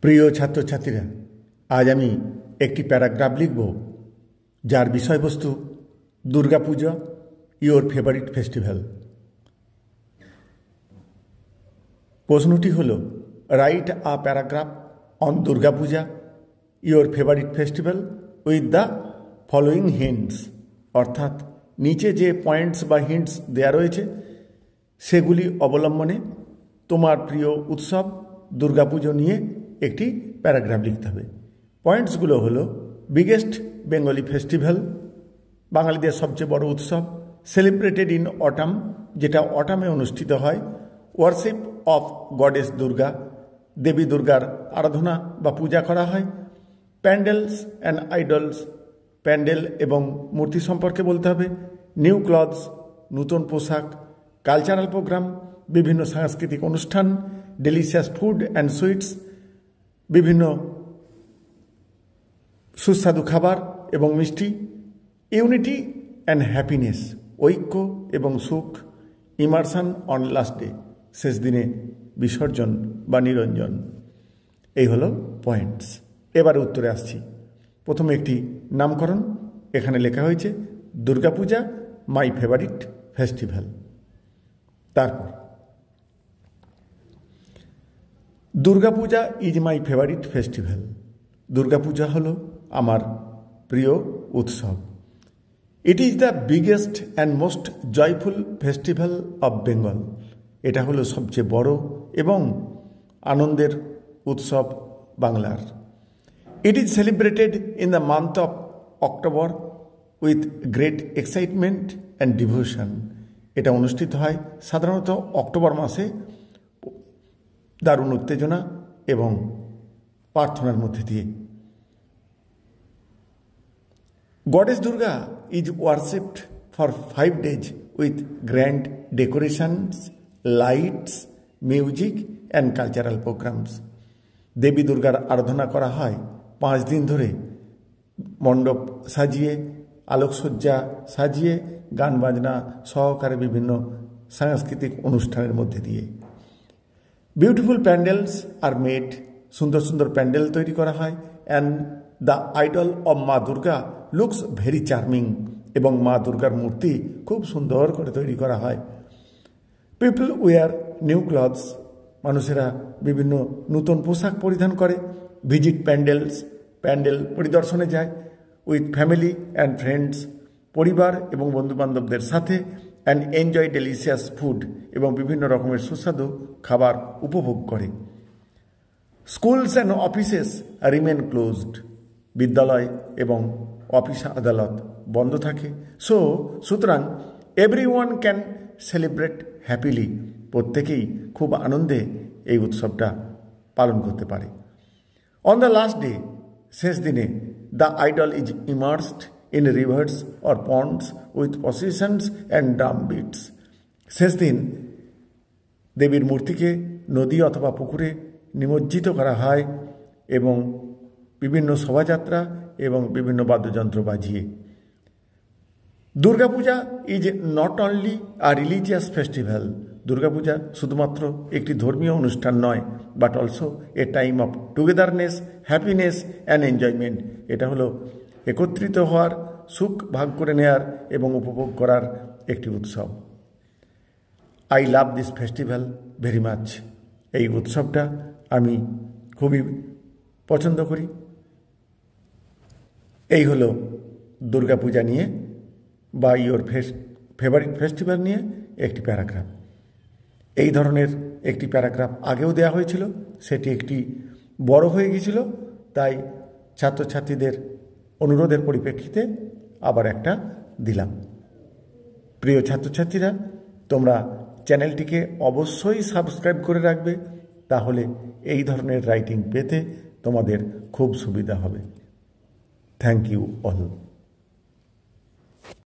প্রিয় ছাত্রছাত্রীরা, আজ আমি একটি প্যারাগ্রাফ লিখব যার বিষয়বস্তু দুর্গাপূজা, ইয়োর ফেভারিট ফেস্টিভ্যাল। প্রশ্নটি হল, write a paragraph on Durga Puja, your favourite festival with the following hints. অর্থাৎ নিচে যে পয়েন্টস বা হিন্টস দেয়া রয়েছে সেগুলি অবলম্বনে তোমার প্রিয় উৎসব দুর্গাপুজো নিয়ে একটি প্যারাগ্রাফ লিখতে হবে। পয়েন্টসগুলো হলো, বিগেস্ট বেঙ্গলি ফেস্টিভ্যাল, বাঙালিদের সবচেয়ে বড় উৎসব, সেলিব্রেটেড ইন অটাম, যেটা অটামে অনুষ্ঠিত হয়, ওয়ার্শিপ অফ গডেস দুর্গা, দেবী দুর্গার আরাধনা বা পূজা করা হয়, প্যান্ডেলস অ্যান্ড আইডলস, প্যান্ডেল এবং মূর্তি সম্পর্কে বলতে হবে, নিউ ক্লথস, নূতন পোশাক, কালচারাল প্রোগ্রাম, বিভিন্ন সাংস্কৃতিক অনুষ্ঠান, ডেলিশিয়াস ফুড অ্যান্ড সুইটস, বিভিন্ন সুস্বাদু খাবার এবং মিষ্টি, ইউনিটি অ্যান্ড হ্যাপিনেস, ঐক্য এবং সুখ, ইমার্শন অন লাস্ট ডে, শেষ দিনে বিসর্জন বা নিরঞ্জন। এই হলো পয়েন্টস। এবার উত্তরে আসছি। প্রথমে একটি নামকরণ, এখানে লেখা হয়েছে দুর্গাপূজা মাই ফেভারিট ফেস্টিভ্যাল। তারপর Durga Puja is my favourite festival, Durga Puja হলো আমার প্রিয় উৎসব। It is the biggest and most joyful festival of Bengal, এটা হলো সবচেয়ে বড় এবং আনন্দের উৎসব বাংলার। It is celebrated in the month of October with great excitement and devotion, এটা অনুষ্ঠিত হয় সাধারণত অক্টোবর মাসে দারুণ উত্তেজনা এবং প্রার্থনার মধ্যে দিয়ে। Goddess Durga is worshipped for 5 days with grand decorations, lights, music and cultural programmes, দেবী দুর্গার আরাধনা করা হয় 5 দিন ধরে, মণ্ডপ সাজিয়ে, আলোকসজ্জা সাজিয়ে, গান বাজনা সহকারে বিভিন্ন সাংস্কৃতিক অনুষ্ঠানের মধ্যে দিয়ে। বিউটিফুল প্যান্ডেলস আর মেড, সুন্দর সুন্দর প্যান্ডেল তৈরি করা হয়, অ্যান্ড দ্য আইডল অব মা দুর্গা লুকস ভেরি চার্মিং, এবং মা দুর্গার মূর্তি খুব সুন্দর করে তৈরি করা হয়। পিপল উইয়ার নিউ ক্লথস, মানুষেরা বিভিন্ন নূতন পোশাক পরিধান করে। ভিজিট প্যান্ডেলস, প্যান্ডেল পরিদর্শনে যায়। উইথ ফ্যামিলি অ্যান্ড ফ্রেন্ডস, পরিবার এবং বন্ধুবান্ধবদের সাথে। অ্যান্ড এনজয় ডেলিশিয়াস ফুড, এবং বিভিন্ন রকমের সুস্বাদু খাবার উপভোগ করে। Schools and offices remain closed, বিদ্যালয় এবং অফিস আদালত বন্ধ থাকে। সুতরাং এভরিওয়ান ক্যান সেলিব্রেট হ্যাপিলি, প্রত্যেকেই খুব আনন্দে এই উৎসবটা পালন করতে পারে। অন দ্য লাস্ট ডে, শেষ দিনে, the idol is immersed in rivers or ponds with processions and drum beats, শেষ দিন দেবীর মূর্তিকে নদী অথবা পুকুরে নিমজ্জিত করা হয় এবং বিভিন্ন শোভাযাত্রা এবং বিভিন্ন বাদ্যযন্ত্র বাজিয়ে। Durga Puja is not only a religious festival, Durga Puja শুধুমাত্র একটি ধর্মীয় অনুষ্ঠান নয়, but also a time of togetherness, happiness and enjoyment, এটা হলো একত্রিত হওয়ার, সুখ ভাগ করে নেয়ার এবং উপভোগ করার একটি উৎসব। I love this festival very much, এই উৎসবটা আমি খুবই পছন্দ করি। এই হলো দুর্গাপূজা নিয়ে বা ইয়োর ফেভারিট ফেস্টিভ্যাল নিয়ে একটি প্যারাগ্রাফ। এই ধরনের একটি প্যারাগ্রাফ আগেও দেওয়া হয়েছিল, সেটি একটি বড় হয়ে গিয়েছিল, তাই ছাত্রছাত্রীদের অনুরোধের পরিপ্রেক্ষিতে আবার একটা দিলাম। প্রিয় ছাত্রছাত্রীরা, তোমরা চ্যানেলটিকে অবশ্যই সাবস্ক্রাইব করে রাখবে, তাহলে এই ধরনের রাইটিং পেতে তোমাদের খুব সুবিধা হবে। Thank you all.